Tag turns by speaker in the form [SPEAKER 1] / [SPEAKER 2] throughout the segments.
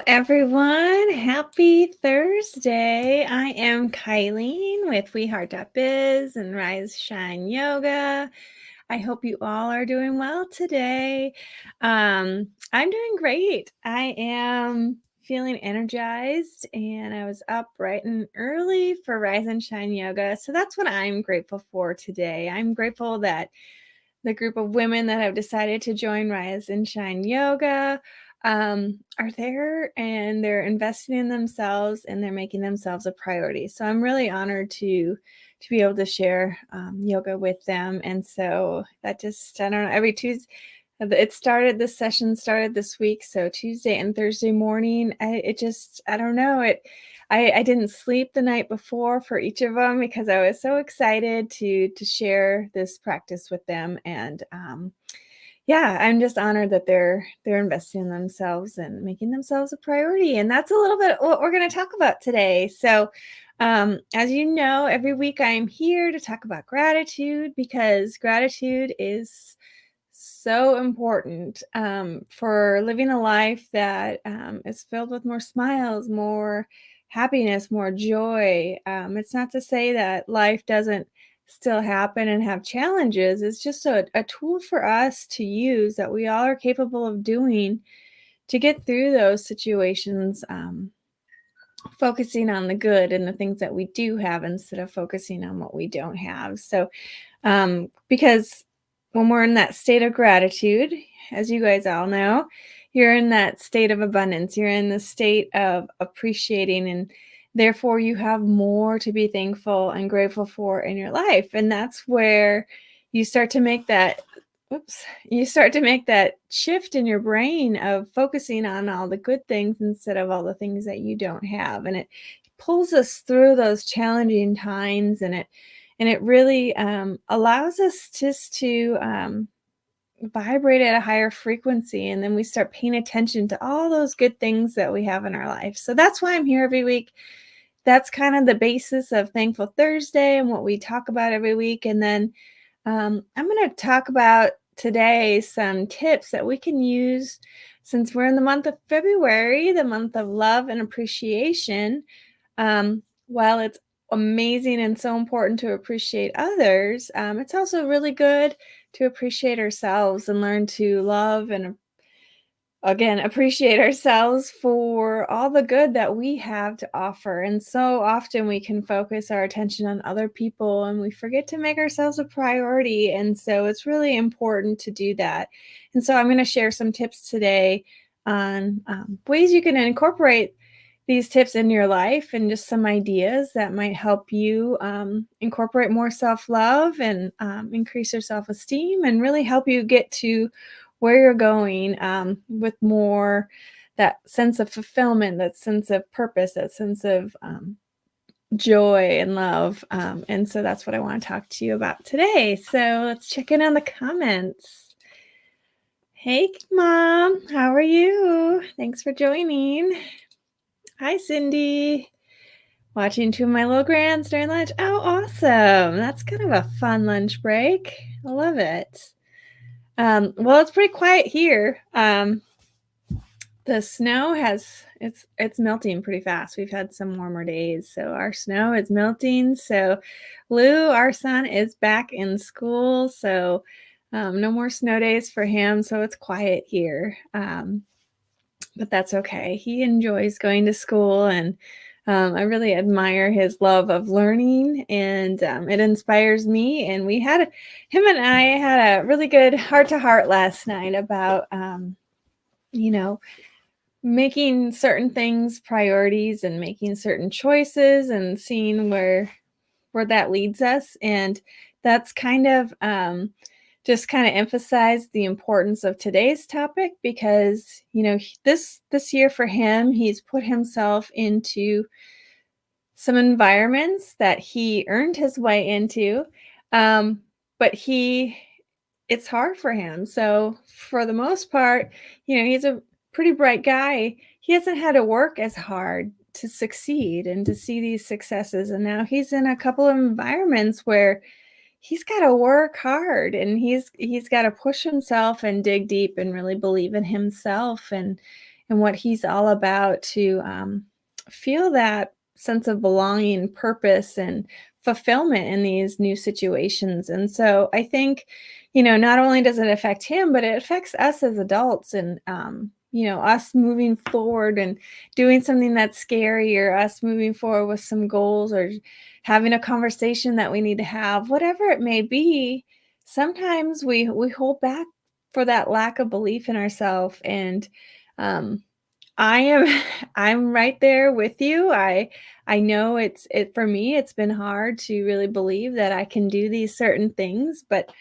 [SPEAKER 1] everyone. Happy Thursday. I am Kylene with WeHeart.biz and Rise Shine Yoga. I hope you all are doing well today. I'm doing great. I am feeling energized and I was up bright and early for Rise and Shine Yoga. So that's what I'm grateful for today. I'm grateful that the group of women that have decided to join Rise and Shine Yoga are there and they're investing in themselves and they're making themselves a priority. So I'm really honored to be able to share yoga with them. And so that just, I don't know, every Tuesday, this session started this week. So Tuesday and Thursday morning, I don't know, I didn't sleep the night before for each of them because I was so excited to share this practice with them. And yeah, I'm just honored that they're investing in themselves and making themselves a priority. And that's a little bit what we're going to talk about today. So as you know, every week I'm here to talk about gratitude because gratitude is so important for living a life that is filled with more smiles, more happiness, more joy. It's not to say that life doesn't still happen and have challenges. It's just a tool for us to use that we all are capable of doing to get through those situations, focusing on the good and the things that we do have instead of focusing on what we don't have. So because when we're in that state of gratitude, as you guys all know, you're in that state of abundance. You're in the state of appreciating, and therefore you have more to be thankful and grateful for in your life. And that's where you start to make that, you start to make that shift in your brain of focusing on all the good things instead of all the things that you don't have. And it pulls us through those challenging times, and it really allows us just to vibrate at a higher frequency. And then we start paying attention to all those good things that we have in our life. So that's why I'm here every week. That's kind of the basis of Thankful Thursday and what we talk about every week. And then I'm going to talk about today some tips that we can use since we're in the month of February, the month of love and appreciation. While it's amazing and so important to appreciate others, it's also really good to appreciate ourselves and learn to love and again appreciate ourselves for all the good that we have to offer. And so often we can focus our attention on other people and we forget to make ourselves a priority. And so it's really important to do that. And so I'm going to share some tips today on ways you can incorporate these tips in your life and just some ideas that might help you incorporate more self-love and increase your self-esteem and really help you get to where you're going with more that sense of fulfillment, that sense of purpose, that sense of joy and love. And so that's what I want to talk to you about today. So let's check in on the comments. Hey, Mom, how are you? Thanks for joining. Hi, Cindy. Watching two of my little grands during lunch. Oh, awesome. That's kind of a fun lunch break. I love it. Well, it's pretty quiet here. The snow it's melting pretty fast. We've had some warmer days, so our snow is melting. So Lou, our son, is back in school, so no more snow days for him. So it's quiet here. But that's okay. He enjoys going to school, and I really admire his love of learning, and it inspires me. And him and I had a really good heart-to-heart last night about, you know, making certain things priorities and making certain choices and seeing where that leads us. And that's kind of just kind of emphasize the importance of today's topic because, this year for him, he's put himself into some environments that he earned his way into. But it's hard for him. So for the most part, he's a pretty bright guy. He hasn't had to work as hard to succeed and to see these successes. And now he's in a couple of environments where he's got to work hard and he's got to push himself and dig deep and really believe in himself. and what he's all about to feel that sense of belonging, purpose, and fulfillment in these new situations. And so I think, not only does it affect him, but it affects us as adults and, us moving forward and doing something that's scary, or us moving forward with some goals, or having a conversation that we need to have, whatever it may be. Sometimes we hold back for that lack of belief in ourselves. And um, I am I'm right there with you. I know it for me, it's been hard to really believe that I can do these certain things, but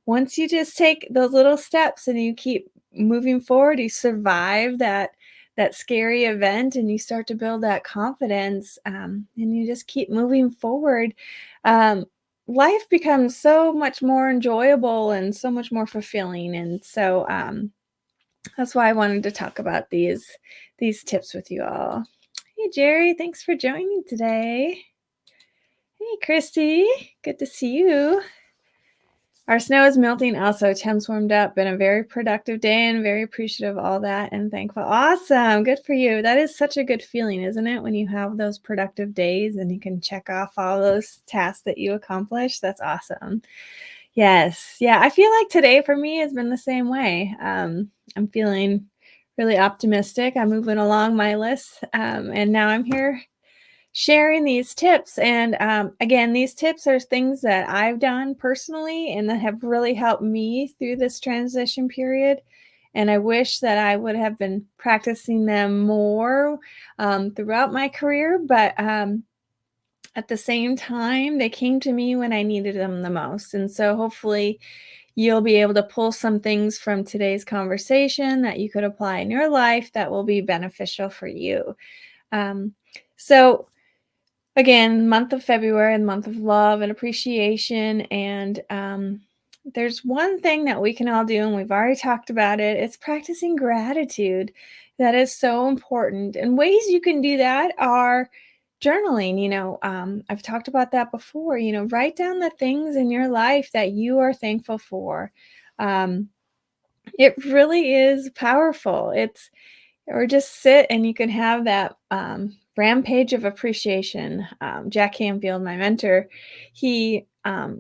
[SPEAKER 1] once you just take those little steps and you keep moving forward, you survive that scary event, and you start to build that confidence, and you just keep moving forward. Um, Life becomes so much more enjoyable and so much more fulfilling. And so that's why I wanted to talk about these tips with you all. Hey Jerry, thanks for joining today. Hey Christy, good to see you. Our snow is melting also. Temps warmed up. Been a very productive day and very appreciative of all that and thankful. Awesome. Good for you. That is such a good feeling, isn't it? When you have those productive days and you can check off all those tasks that you accomplished. That's awesome. Yes. Yeah. I feel like today for me has been the same way. I'm feeling really optimistic. I'm moving along my list. And now I'm here sharing these tips. And again, these tips are things that I've done personally and that have really helped me through this transition period. And I wish that I would have been practicing them more throughout my career. But at the same time, they came to me when I needed them the most. And so hopefully, you'll be able to pull some things from today's conversation that you could apply in your life that will be beneficial for you. Um, so, again, month of February, and month of love and appreciation. And there's one thing that we can all do, and we've already talked about it. It's practicing gratitude. That is so important. And ways you can do that are journaling. I've talked about that before. Write down the things in your life that you are thankful for. Um, it really is powerful. Or just sit and you can have that rampage of appreciation. Jack Canfield, my mentor, he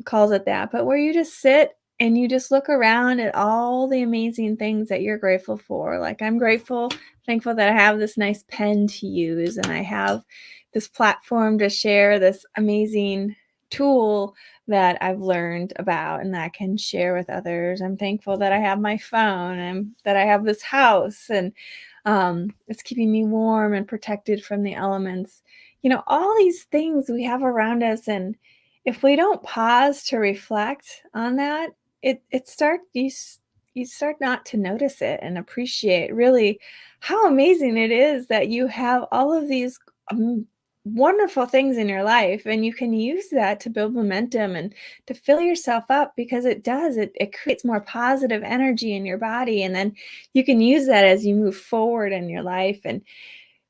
[SPEAKER 1] calls it that, but where you just sit and you just look around at all the amazing things that you're grateful for. Like, I'm thankful that I have this nice pen to use, and I have this platform to share this amazing tool that I've learned about and that I can share with others. I'm thankful that I have my phone and that I have this house, and it's keeping me warm and protected from the elements. All these things we have around us, and if we don't pause to reflect on that, it start you start not to notice it and appreciate really how amazing it is that you have all of these um, wonderful things in your life, and you can use that to build momentum and to fill yourself up, because it creates more positive energy in your body, and then you can use that as you move forward in your life and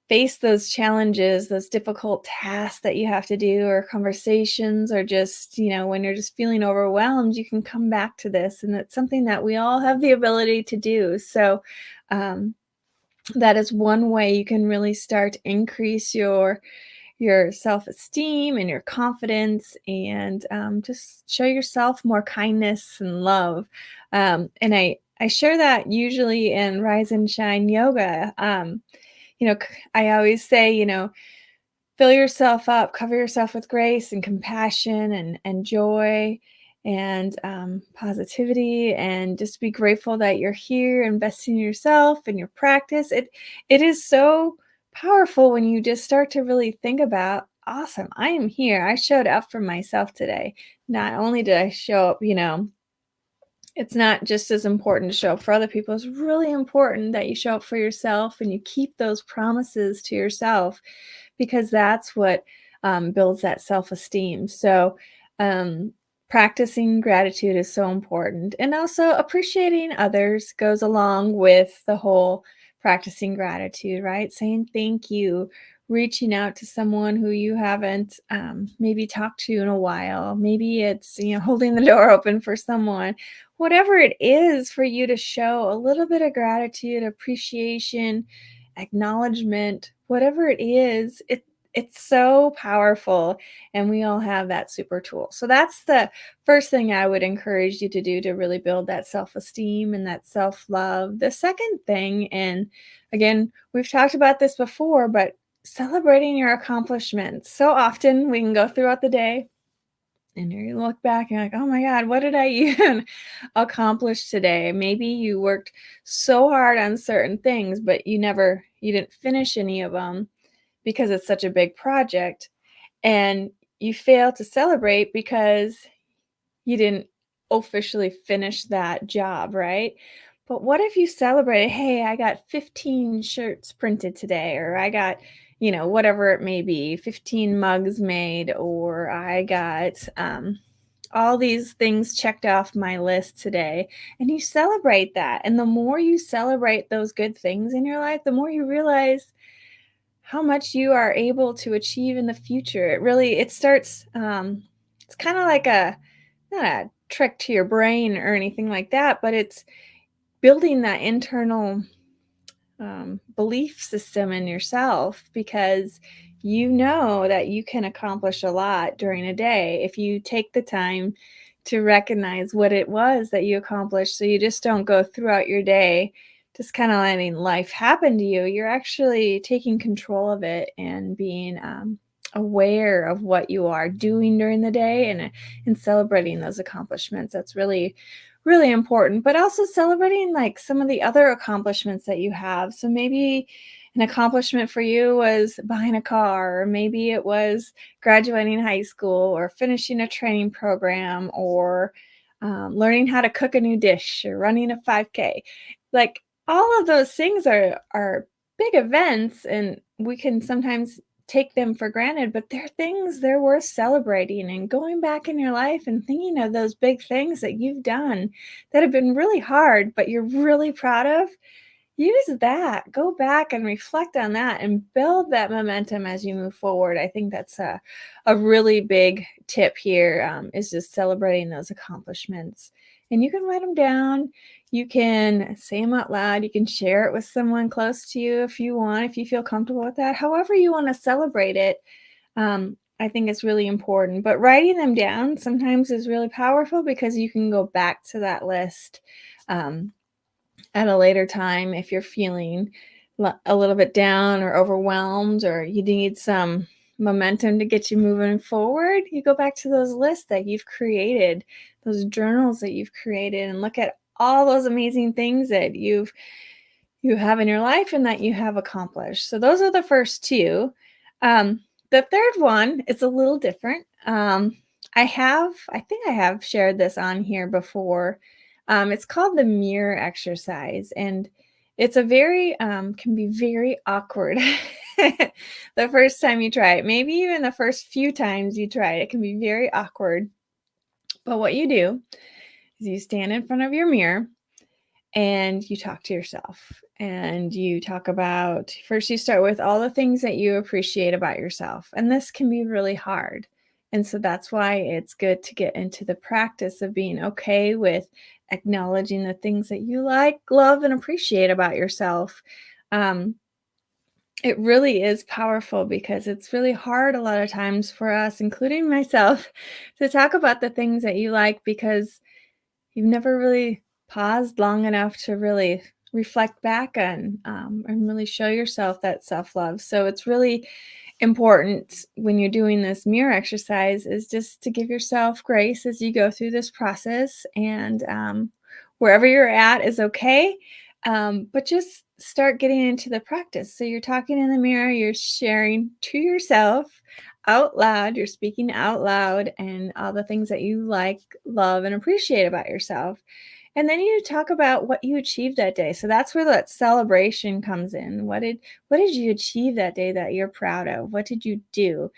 [SPEAKER 1] face those challenges, those difficult tasks that you have to do, or conversations, or just, when you're just feeling overwhelmed, you can come back to this. And it's something that we all have the ability to do. So, that is one way you can really start to increase your self-esteem and your confidence, and just show yourself more kindness and love. And I share that usually in Rise and Shine Yoga. I always say, fill yourself up, cover yourself with grace and compassion and joy and positivity, and just be grateful that you're here, investing in yourself and your practice. It is so powerful when you just start to really think about, awesome, I am here. I showed up for myself today. Not only did I show up, it's not just as important to show up for other people. It's really important that you show up for yourself and you keep those promises to yourself, because that's what builds that self-esteem. So, practicing gratitude is so important. And also, appreciating others goes along with the whole practicing gratitude, right? Saying thank you, reaching out to someone who you haven't maybe talked to in a while. Maybe it's, holding the door open for someone. Whatever it is for you to show a little bit of gratitude, appreciation, acknowledgement, whatever it is, it's so powerful, and we all have that super tool. So that's the first thing I would encourage you to do to really build that self-esteem and that self-love. The second thing, and again, we've talked about this before, but celebrating your accomplishments. So often we can go throughout the day and you look back and you're like, oh my God, what did I even accomplish today? Maybe you worked so hard on certain things, but you didn't finish any of them because it's such a big project. And you fail to celebrate because you didn't officially finish that job, right? But what if you celebrated, hey, I got 15 shirts printed today, or I got, whatever it may be, 15 mugs made, or I got all these things checked off my list today. And you celebrate that. And the more you celebrate those good things in your life, the more you realize how much you are able to achieve in the future. It starts, it's kind of like not a trick to your brain or anything like that, but it's building that internal belief system in yourself, because you know that you can accomplish a lot during a day if you take the time to recognize what it was that you accomplished. So you just don't go throughout your day just kind of letting life happen to you. You're actually taking control of it and being aware of what you are doing during the day, and celebrating those accomplishments. That's really, really important. But also celebrating like some of the other accomplishments that you have. So maybe an accomplishment for you was buying a car, or maybe it was graduating high school, or finishing a training program, or learning how to cook a new dish, or running a 5K. Like, all of those things are big events, and we can sometimes take them for granted, but they're things they're worth celebrating, and going back in your life and thinking of those big things that you've done that have been really hard, but you're really proud of. Use that. Go back and reflect on that and build that momentum as you move forward. I think that's a really big tip here, is just celebrating those accomplishments. And you can write them down. You can say them out loud. You can share it with someone close to you if you want, if you feel comfortable with that. However you want to celebrate it, I think it's really important. But writing them down sometimes is really powerful, because you can go back to that list at a later time if you're feeling a little bit down or overwhelmed, or you need some momentum to get you moving forward. You go back to those lists that you've created, those journals that you've created, and look at all those amazing things that you have in your life and that you have accomplished. So those are the first two. The third one is a little different. I think I have shared this on here before. It's called the mirror exercise, and it's can be very awkward the first time you try it. Maybe even the first few times you try it, it can be very awkward. But what you do is you stand in front of your mirror and you talk to yourself, and you talk about, first you start with all the things that you appreciate about yourself. And this can be really hard. And so that's why it's good to get into the practice of being okay with acknowledging the things that you like, love, and appreciate about yourself. Um, it really is powerful, because it's really hard a lot of times for us, including myself, to talk about the things that you like, because you've never really paused long enough to really reflect back on, and really show yourself that self-love. So it's really important when you're doing this mirror exercise, is just to give yourself grace as you go through this process, and wherever you're at is okay. But just start getting into the practice. So you're talking in the mirror, you're sharing to yourself out loud, you're speaking out loud, and all the things that you like, love, and appreciate about yourself. And then you talk about what you achieved that day. So that's where that celebration comes in. What did you achieve that day that you're proud of? What did you do?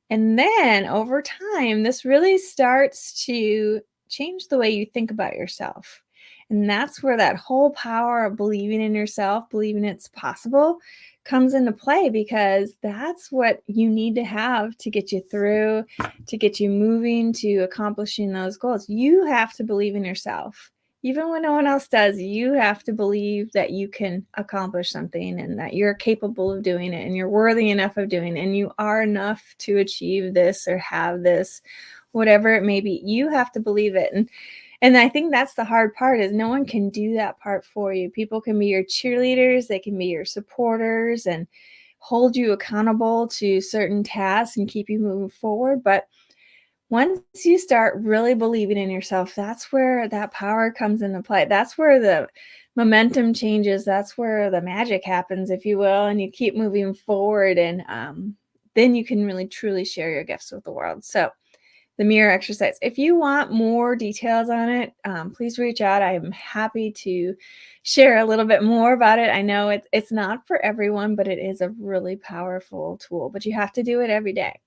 [SPEAKER 1] And then over time, this really starts to change the way you think about yourself. And that's where that whole power of believing in yourself, believing it's possible, comes into play, because that's what you need to have to get you through, to get you moving, to accomplishing those goals. You have to believe in yourself. Even when no one else does, you have to believe that you can accomplish something and that you're capable of doing it and you're worthy enough of doing it and you are enough to achieve this or have this, whatever it may be. You have to believe it. And I think that's the hard part, is no one can do that part for you. People can be your cheerleaders, they can be your supporters and hold you accountable to certain tasks and keep you moving forward. But once you start really believing in yourself, that's where that power comes into play. That's where the momentum changes. That's where the magic happens, if you will, and you keep moving forward. And then you can really truly share your gifts with the world. So, the mirror exercise. If you want more details on it, please reach out. I'm happy to share a little bit more about it. I know it's not for everyone, but it is a really powerful tool, but you have to do it every day.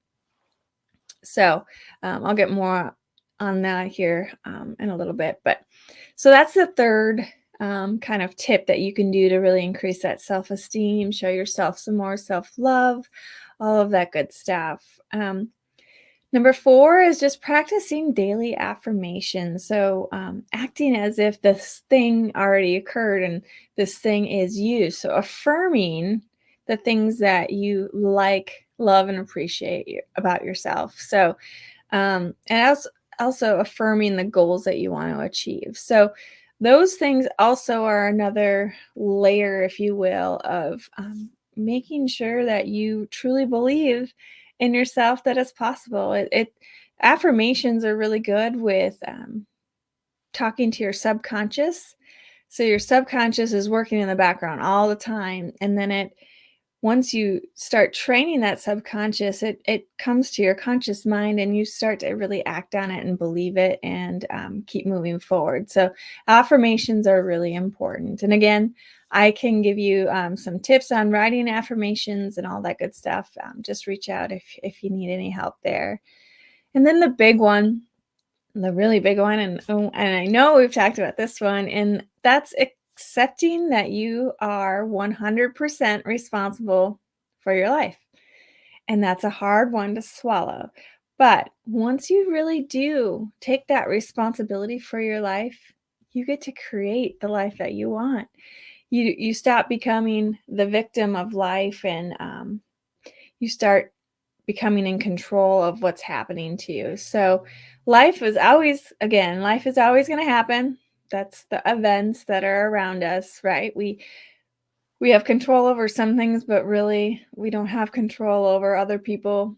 [SPEAKER 1] So I'll get more on that here in a little bit. But so that's the third kind of tip that you can do to really increase that self-esteem, show yourself some more self-love, all of that good stuff. Number 4 is just practicing daily affirmation. So, acting as if this thing already occurred and this thing is you. So, affirming the things that you like, love, and appreciate about yourself. So, and also affirming the goals that you want to achieve. So, those things also are another layer, if you will, of making sure that you truly believe in yourself that it's possible. It affirmations are really good with talking to your subconscious. So your subconscious is working in the background all the time, and then once you start training that subconscious, it comes to your conscious mind, and you start to really act on it and believe it and keep moving forward. So affirmations are really important. And again, I can give you some tips on writing affirmations and all that good stuff. Just reach out if you need any help there. And then the big one, the really big one, and I know we've talked about this one, and that's accepting that you are 100% responsible for your life. And that's a hard one to swallow. But once you really do take that responsibility for your life, you get to create the life that you want. You stop becoming the victim of life, and you start becoming in control of what's happening to you. So life is always going to happen. That's the events that are around us, right? We have control over some things, but really we don't have control over other people.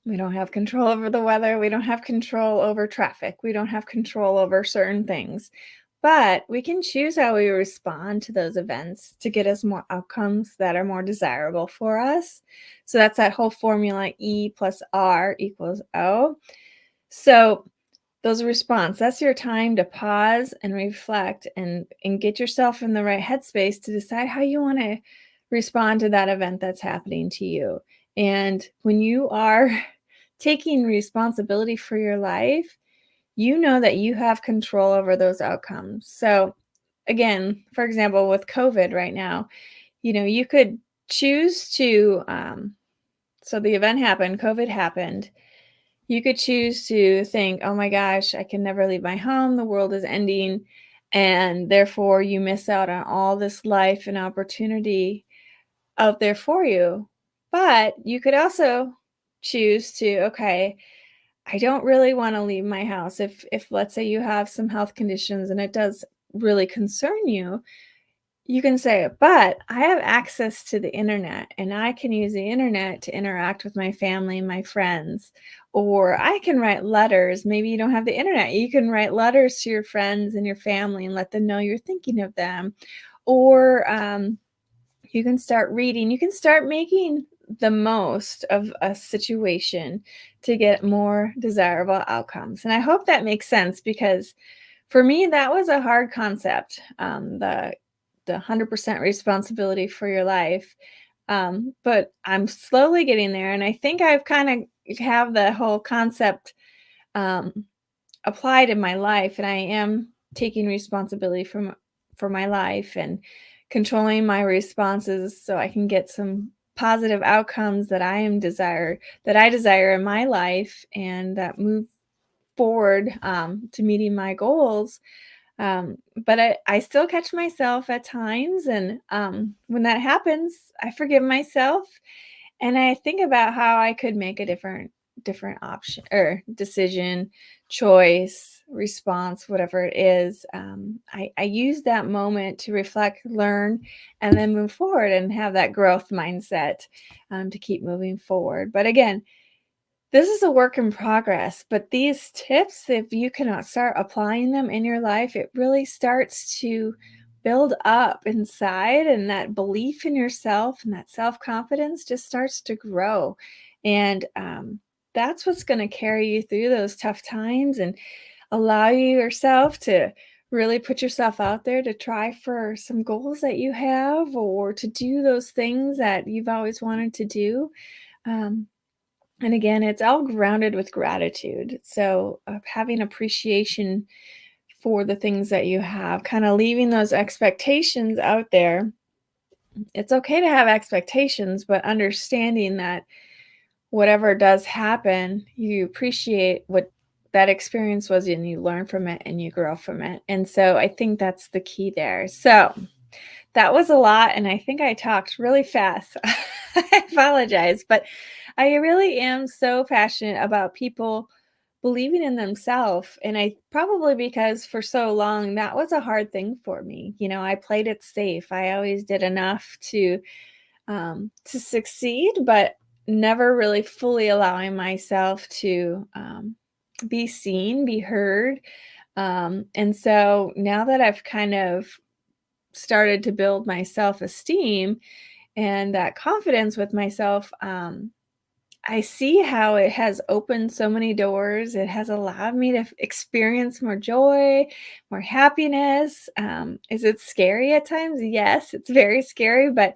[SPEAKER 1] We don't have control over the weather. We don't have control over traffic. We don't have control over certain things. But we can choose how we respond to those events to get us more outcomes that are more desirable for us. So that's that whole formula, E plus R equals O. So those response, that's your time to pause and reflect and get yourself in the right headspace to decide how you want to respond to that event that's happening to you. And when you are taking responsibility for your life, you know that you have control over those outcomes. So again, for example, with COVID right now, you could choose to, so the event happened, COVID happened. You could choose to think, oh my gosh, I can never leave my home. The world is ending. And therefore you miss out on all this life and opportunity out there for you. But you could also choose to, okay, I don't really want to leave my house. If let's say you have some health conditions and it does really concern you, you can say, but I have access to the internet and I can use the internet to interact with my family and my friends. Or I can write letters. Maybe you don't have the internet. You can write letters to your friends and your family and let them know you're thinking of them. Or you can start reading. You can start making the most of a situation to get more desirable outcomes. And I hope that makes sense, because for me, that was a hard concept, the 100% responsibility for your life. But I'm slowly getting there. And I think I've kind of have the whole concept applied in my life. And I am taking responsibility for my life and controlling my responses so I can get some positive outcomes that I desire in my life, and that move forward to meeting my goals. But I still catch myself at times. And when that happens, I forgive myself and I think about how I could make a different option or decision, choice, response, whatever it is. I use that moment to reflect, learn, and then move forward and have that growth mindset to keep moving forward. But again, this is a work in progress, but these tips, if you cannot start applying them in your life, it really starts to build up inside, and that belief in yourself and that self confidence just starts to grow. And that's what's going to carry you through those tough times and allow you yourself to really put yourself out there to try for some goals that you have or to do those things that you've always wanted to do. Um, and again, it's all grounded with gratitude. So, having appreciation for the things that you have, kind of leaving those expectations out there. It's okay to have expectations, but understanding that whatever does happen, you appreciate what that experience was and you learn from it and you grow from it. And so, I think that's the key there. So, that was a lot, and I think I talked really fast. I apologize, but I really am so passionate about people believing in themselves, and I probably because for so long that was a hard thing for me. I played it safe. I always did enough to succeed, but never really fully allowing myself to be seen, be heard. And so now that I've kind of started to build my self-esteem and that confidence with myself, I see how it has opened so many doors. It has allowed me to experience more joy, more happiness. Is it scary at times? Yes, it's very scary, but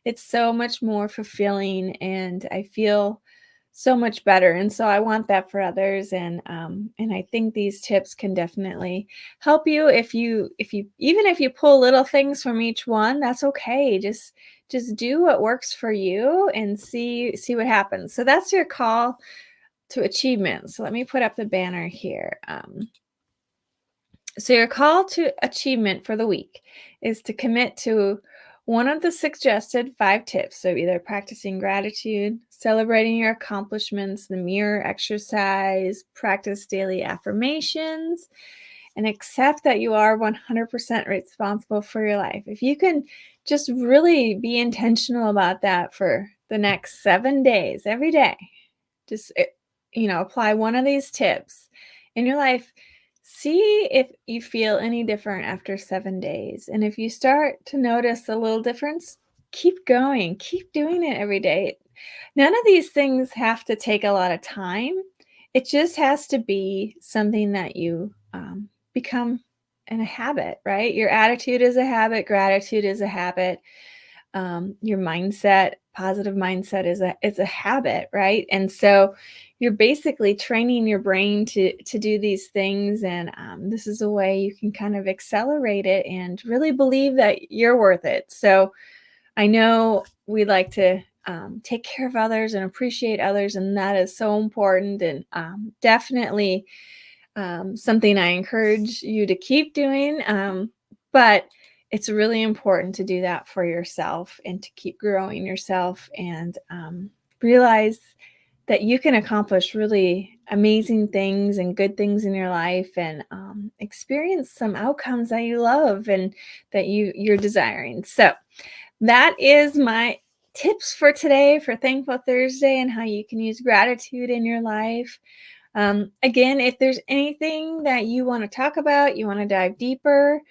[SPEAKER 1] it's so much more fulfilling, and I feel so much better. And so I want that for others, and I think these tips can definitely help you. If you even if you pull little things from each one, that's okay. Just do what works for you and see what happens. So that's your call to achievement. So let me put up the banner here. So your call to achievement for the week is to commit to one of the suggested 5 tips. So either practicing gratitude, celebrating your accomplishments, the mirror exercise, practice daily affirmations, and accept that you are 100% responsible for your life. If you can just really be intentional about that for the next 7 days, every day, just apply one of these tips in your life. See if you feel any different after 7 days. And if you start to notice a little difference, keep going. Keep doing it every day. None of these things have to take a lot of time. It just has to be something that you become in a habit, right? Your attitude is a habit, gratitude is a habit. Your mindset, positive mindset is a habit, right? And so you're basically training your brain to do these things, and this is a way you can kind of accelerate it and really believe that you're worth it. So I know we like to take care of others and appreciate others, and that is so important, and definitely something I encourage you to keep doing. But it's really important to do that for yourself and to keep growing yourself and realize that you can accomplish really amazing things and good things in your life and experience some outcomes that you love and that you're desiring. So that is my tips for today for Thankful Thursday and how you can use gratitude in your life. Again, if there's anything that you want to talk about, you want to dive deeper,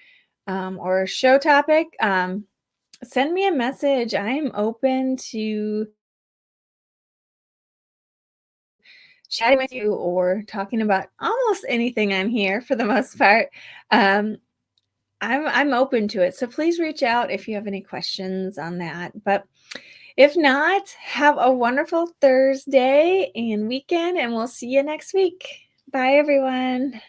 [SPEAKER 1] or a show topic, send me a message. I'm open to chatting with you or talking about almost anything on here for the most part. Um, I'm open to it. So please reach out if you have any questions on that. But if not, have a wonderful Thursday and weekend, and we'll see you next week. Bye, everyone.